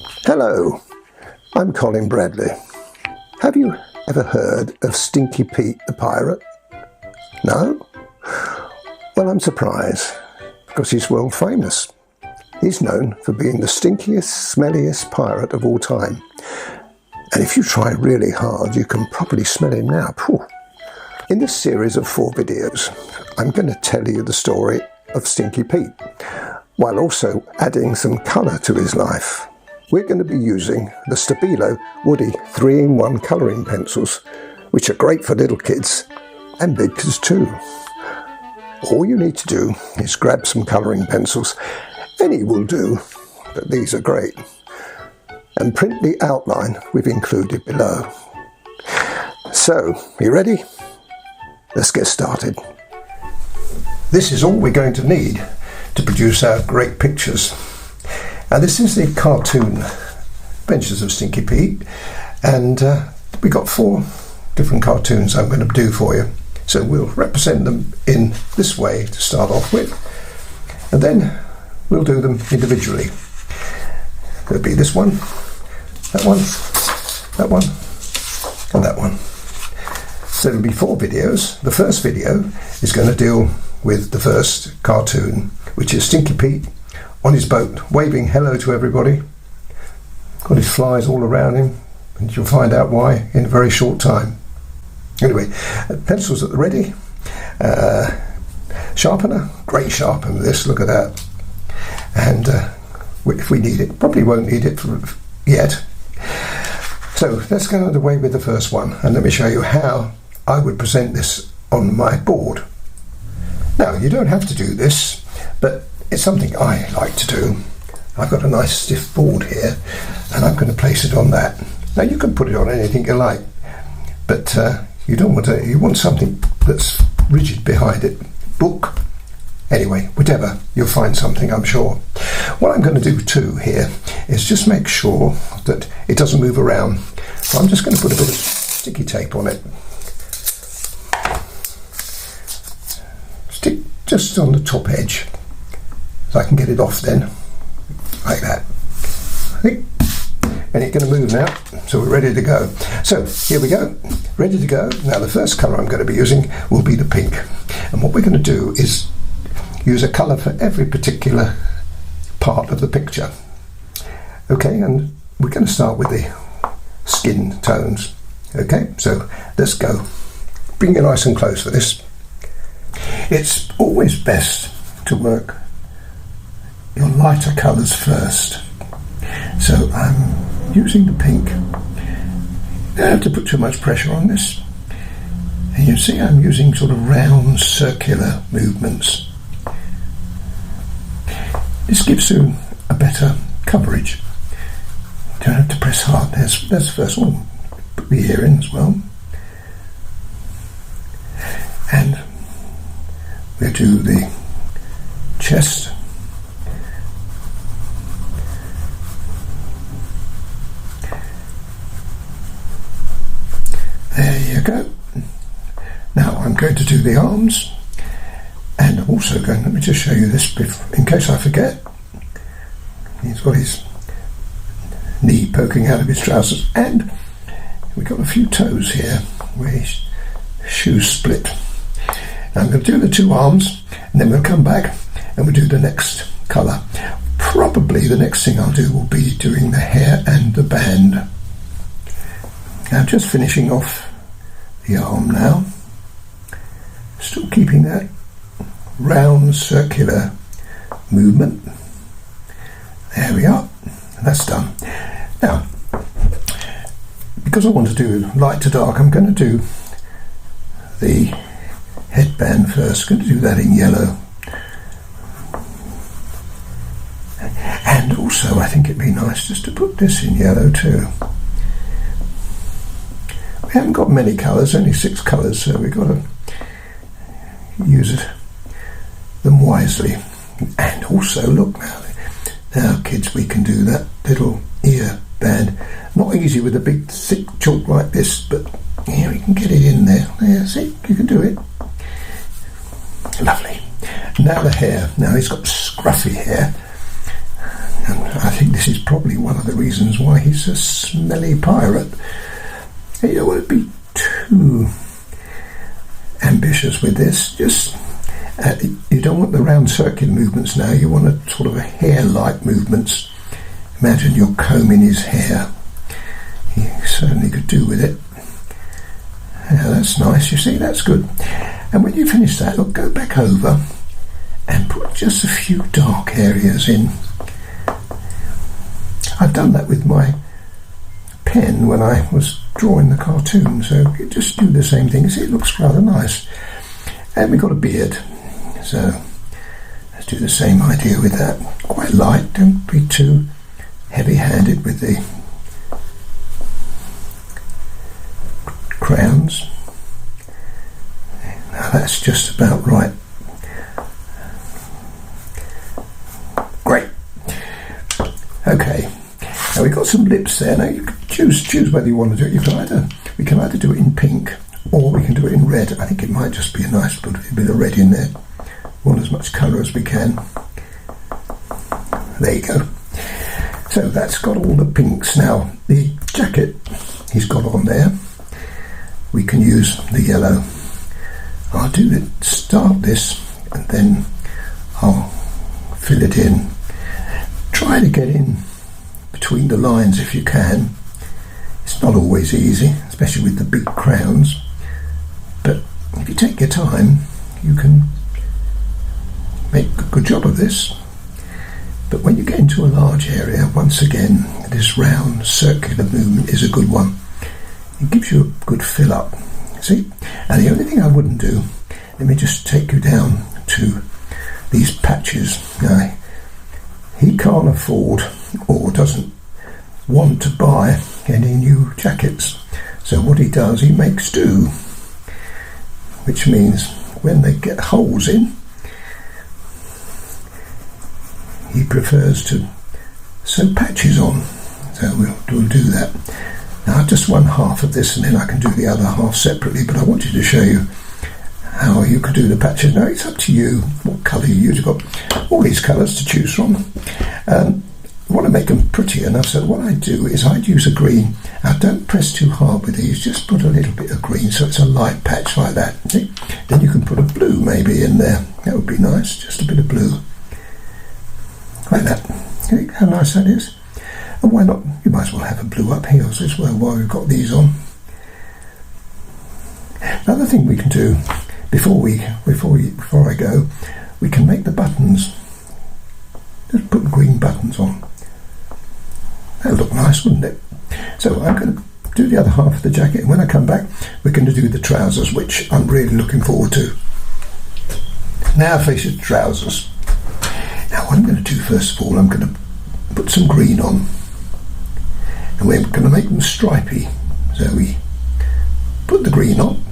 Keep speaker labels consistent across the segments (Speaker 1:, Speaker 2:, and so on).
Speaker 1: Hello, I'm Colin Bradley. Have you ever heard of Stinky Pete the Pirate? No? Well, I'm surprised, because he's world famous. He's known for being the stinkiest, smelliest pirate of all time. And if you try really hard, you can probably smell him now. Phew. In this series of 4 videos, I'm going to tell you the story of Stinky Pete, while also adding some colour to his life. We're going to be using the Stabilo Woody 3-in-1 colouring pencils, which are great for little kids and big kids too. All you need to do is grab some colouring pencils, any will do, but these are great, and print the outline we've included below. So, you ready? Let's get started. This is all we're going to need to produce our great pictures. Now this is the cartoon Adventures of Stinky Pete, and we got 4 different cartoons I'm going to do for you. So we'll represent them in this way to start off with, and then we'll do them individually. There'll be this one, that one, that one, and that one. So there'll be 4 videos. The first video is going to deal with the first cartoon, which is Stinky Pete on his boat, waving hello to everybody. Got his flies all around him, and you'll find out why in a very short time. Anyway, pencils at the ready. Sharpener, great sharpener this, look at that. And if we need it, probably won't need it yet. So let's get underway with the first one, and let me show you how I would present this on my board. Now, you don't have to do this, but it's something I like to do. I've got a nice stiff board here, and I'm going to place it on that. Now, you can put it on anything you like, but you don't want to. You want something that's rigid behind it. Book, anyway, whatever. You'll find something, I'm sure. What I'm going to do too here is just make sure that it doesn't move around. So I'm just going to put a bit of sticky tape on it. Stick just on the top edge, so I can get it off then, like that. And it's going to move now, so we're ready to go. So here we go, ready to go. Now the first colour I'm going to be using will be the pink, and what we're going to do is use a colour for every particular part of the picture. Okay, and we're going to start with the skin tones. Okay, so let's go. Bring it nice and close for this. It's always best to work your lighter colours first. So I'm using the pink. You don't have to put too much pressure on this. And you see I'm using sort of round circular movements. This gives you a better coverage. You don't have to press hard. There's the first one. Put the ear in as well. And we'll do the chest. There you go. Now I'm going to do the arms, and I'm also going, let me just show you this in case I forget. He's got his knee poking out of his trousers, and we've got a few toes here where his shoes split. Now I'm going to do the 2 arms, and then we'll come back and we'll do the next colour. Probably the next thing I'll do will be doing the hair and the band. Now just finishing off the arm now, still keeping that round circular movement. There we are, and that's done. Now, because I want to do light to dark, I'm going to do the headband first. I'm going to do that in yellow. And also I think it'd be nice just to put this in yellow too. We haven't got many colours, only 6 colours, so we've got to use them wisely. And also, look now kids, we can do that little ear band. Not easy with a big thick chalk like this, but yeah, we can get it in there. Yeah, see, you can do it. Lovely. Now the hair. Now he's got scruffy hair. And I think this is probably one of the reasons why he's a smelly pirate. You don't want to be too ambitious with this. Just you don't want the round circular movements now. You want a sort of a hair-like movements. Imagine you're combing his hair. You certainly could do with it. Yeah, that's nice. You see, that's good. And when you finish that, look, go back over and put just a few dark areas in. I've done that with my pen when I was drawing the cartoon, so you just do the same thing. See, it looks rather nice. And we've got a beard, so let's do the same idea with that. Quite light, don't be too heavy-handed with the crowns. Now that's just about right. Great. Okay. Now we've got some lips there. Now you can choose whether you want to do it. We can either do it in pink or we can do it in red. I think it might just be nice to put a bit of red in there. We want as much colour as we can. There you go. So that's got all the pinks. Now the jacket he's got on there, we can use the yellow. I'll start this and then I'll fill it in. Try to get in between the lines if you can. It's not always easy, especially with the big crowns, but if you take your time you can make a good job of this. But when you get into a large area, once again this round circular movement is a good one. It gives you a good fill up. See? And the only thing I wouldn't do, let me just take you down to these patches. Now, he can't afford or doesn't want to buy any new jackets. So what he does, he makes do, which means when they get holes in, he prefers to sew patches on. So we'll do that. Now I've just one half of this and then I can do the other half separately, but I wanted to show you how you could do the patches. Now it's up to you what colour you use. You've got all these colours to choose from. I want to make them pretty enough, so what I do is I'd use a green. Now don't press too hard with these, just put a little bit of green so it's a light patch like that. See? Then you can put a blue maybe in there. That would be nice, just a bit of blue. Like that. See how nice that is? And why not? You might as well have a blue up here as well while we've got these on. Another thing we can do before I go, we can make the buttons. Just put green buttons on. That'll look nice, wouldn't it? So I'm going to do the other half of the jacket, and when I come back, we're going to do the trousers, which I'm really looking forward to. Now face the trousers. Now what I'm going to do first of all, I'm going to put some green on. And we're going to make them stripy. So we put the green on,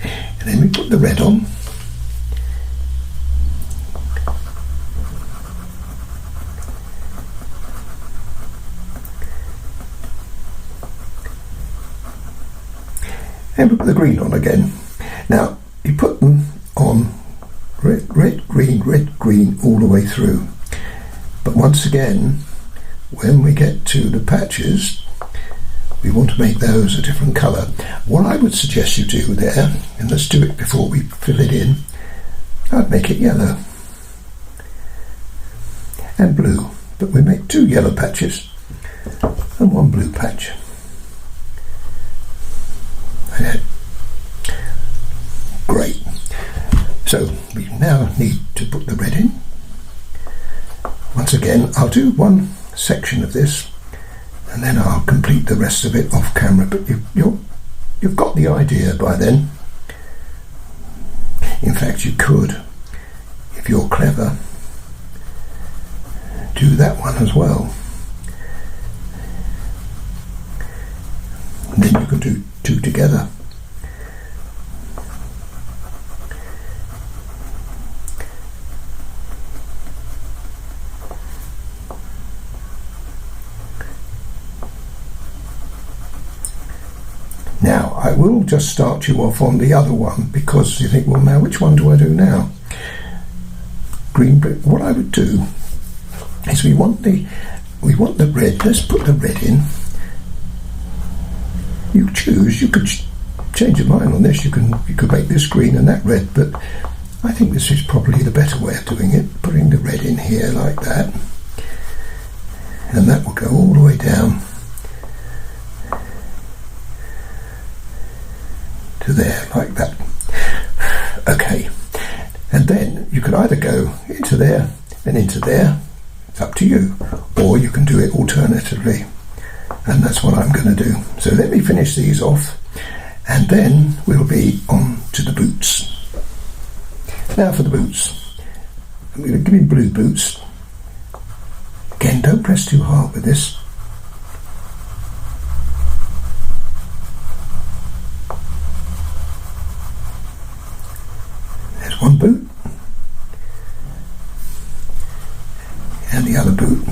Speaker 1: and then we put the red on. And we put the green on again. Now you put them on red, green all the way through. But once again, when we get to the patches, we want to make those a different colour. What I would suggest you do there, and let's do it before we fill it in, I'd make it yellow and blue, but we make 2 yellow patches and 1 blue patch. Great. So we now need to put the red in. Once again, I'll do one section of this and then I'll complete the rest of it off camera, but you've got the idea by then. In fact, you could, if you're clever, do that one as well. And then you can do 2 together. Now, I will just start you off on the other one because you think, well, now which one do I do now? Green brick. What I would do is we want the we want the red. Let's put the red in. You choose. You could change your mind on this. You could make this green and that red, but I think this is probably the better way of doing it. Putting the red in here like that, and that will go all the way down to there like that. Okay, and then you could either go into there and into there. It's up to you, or you can do it alternatively, and that's what I'm going to do. So let me finish these off, and then we'll be on to the boots. Now for the boots, I'm going to give me blue boots. Again, don't press too hard with this. There's one boot, and the other boot.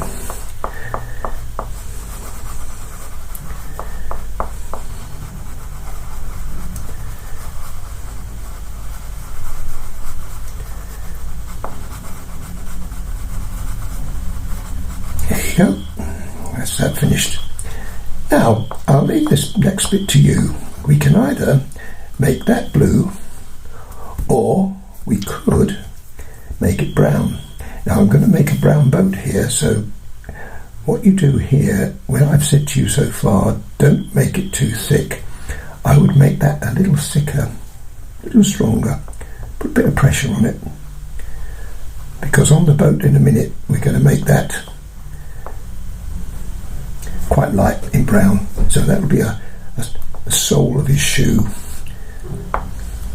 Speaker 1: There you go. That's that finished. Now, I'll leave this next bit to you. We can either make that blue, or we could make it brown. Now I'm going to make a brown boat here, so what you do here, when I've said to you so far, don't make it too thick, I would make that a little thicker, a little stronger, put a bit of pressure on it, because on the boat in a minute we're going to make that quite light in brown, so that will be a sole of his shoe.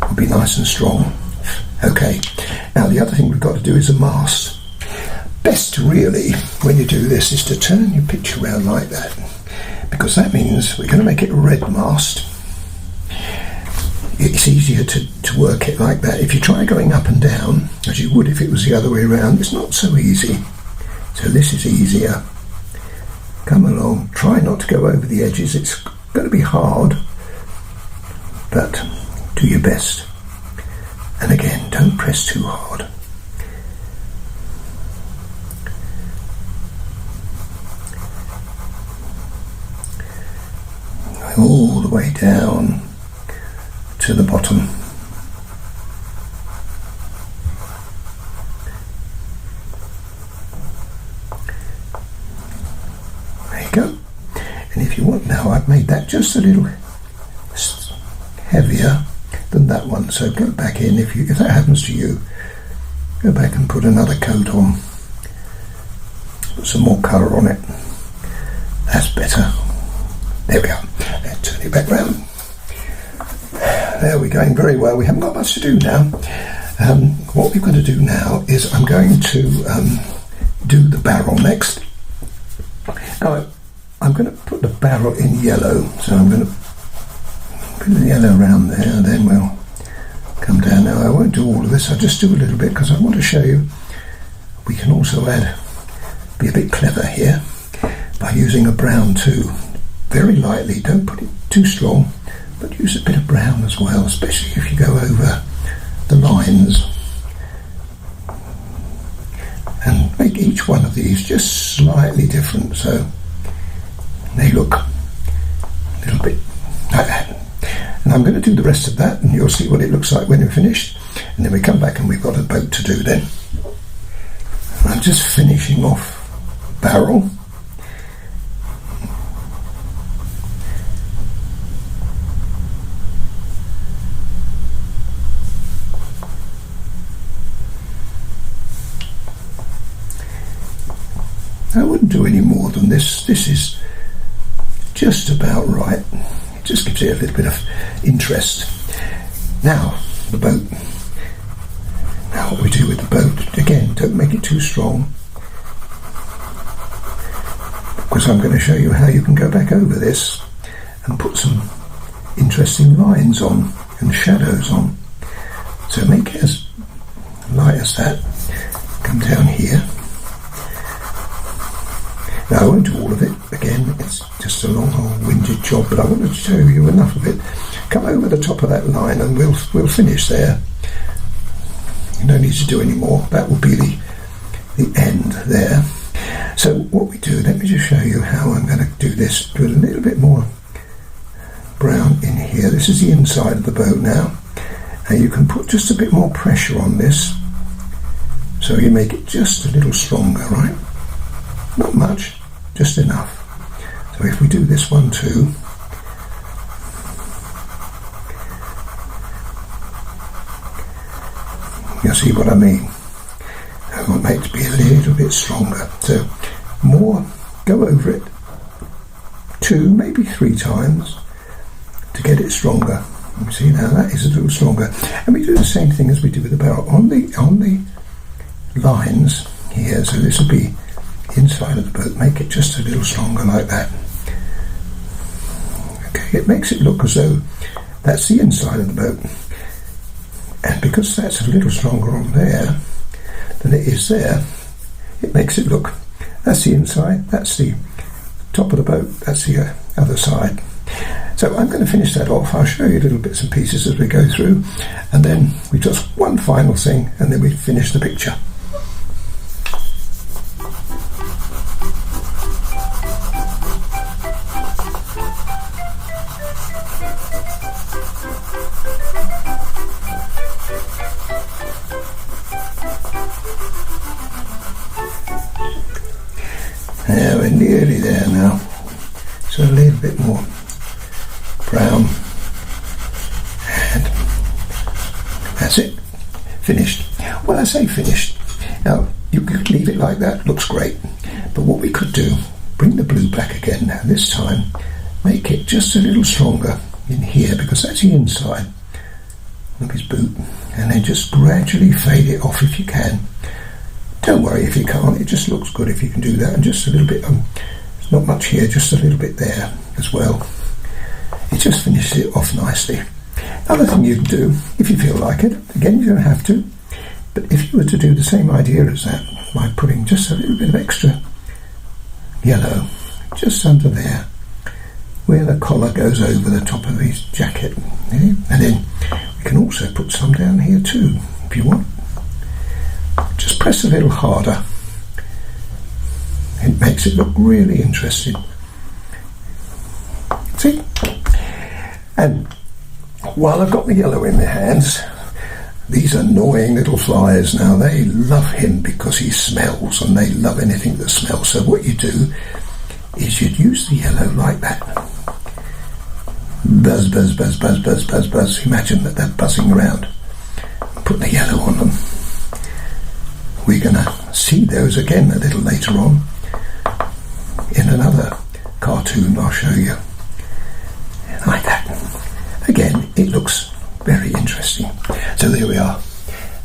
Speaker 1: Will be nice and strong. Okay, now the other thing we've got to do is a mast. Best really, when you do this, is to turn your picture around like that, because that means we're going to make it a red mast. It's easier to work it like that. If you try going up and down, as you would if it was the other way around, it's not so easy. So this is easier. Come along, try not to go over the edges. It's going to be hard, but do your best. And again, don't press too hard. All the way down to the bottom. There you go. And if you want now, I've made that just a little heavier than that one, so go back in. If that happens to you, go back and put another coat on, put some more colour on it. That's better. There we are. Let's turn it back round. There, we're going very well. We haven't got much to do now. What we're going to do now is I'm going to do the barrel next. Now I'm going to put the barrel in yellow, so I'm going to put the yellow around there, and then we'll come down. Now I won't do all of this, I'll just do a little bit, because I want to show you we can also be a bit clever here by using a brown too. Very lightly, don't put it too strong, but use a bit of brown as well, especially if you go over the lines, and make each one of these just slightly different, so they look a little bit like that. And I'm going to do the rest of that, and you'll see what it looks like when we're finished, and then we come back and we've got a boat to do then. And I'm just finishing off barrel. I wouldn't do any more than this. This is just about right. It just gives it a little bit of interest. Now, the boat. Now what we do with the boat, again, don't make it too strong, because I'm going to show you how you can go back over this and put some interesting lines on and shadows on. So make it as light as that. Come down here. Now I won't do all of it, again, it's just a long winded job, but I wanted to show you enough of it. Come over the top of that line and we'll finish there. You don't need to do any more, that will be the end there. So what we do, let me just show you how I'm going to do this. Do a little bit more brown in here. This is the inside of the boat now. And you can put just a bit more pressure on this. So you make it just a little stronger, right? Not much, just enough. So if we do this one too. You'll see what I mean. I want it to be a little bit stronger. So more, go over it 2, maybe 3 times to get it stronger. You see now that is a little stronger. And we do the same thing as we do with the barrel on the lines here. So this will be inside of the boat. Make it just a little stronger like that. Okay, it makes it look as though that's the inside of the boat. And because that's a little stronger on there than it is there, it makes it look, that's the inside, that's the top of the boat, that's the other side. So I'm going to finish that off. I'll show you little bits and pieces as we go through, and then we just one final thing, and then we finish the picture. Yeah, we're nearly there now. So a little bit more brown, and that's it, finished. Well, I say finished. Now you could leave it like that, looks great, but what we could do, bring the blue back again now, this time make it just a little stronger in here, because that's the inside of his boot, and then just gradually fade it off if you can. Don't worry if you can't, it just looks good if you can do that, and just a little bit, not much here, just a little bit there as well. It just finishes it off nicely. Another thing you can do, if you feel like it, again you don't have to, but if you were to do the same idea as that, by putting just a little bit of extra yellow just under there, where the collar goes over the top of his jacket, and then we can also put some down here too, if you want. Just press a little harder. It makes it look really interesting. See? And while I've got the yellow in my hands, these annoying little flies now, they love him because he smells, and they love anything that smells. So what you do is you'd use the yellow like that. Buzz, buzz, buzz, buzz, buzz, buzz, buzz. Imagine that they're buzzing around. Put the yellow on them. We're going to see those again a little later on in another cartoon I'll show you. Like that. Again, it looks very interesting. So there we are.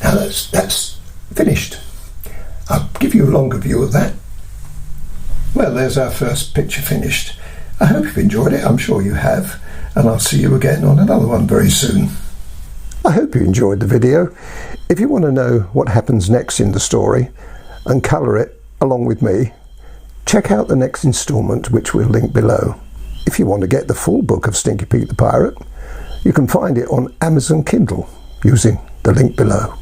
Speaker 1: Now that's finished. I'll give you a longer view of that. Well, there's our first picture finished. I hope you've enjoyed it. I'm sure you have. And I'll see you again on another one very soon. I hope you enjoyed the video. If you want to know what happens next in the story and colour it along with me, check out the next instalment, which we'll link below. If you want to get the full book of Stinky Pete the Pirate, you can find it on Amazon Kindle using the link below.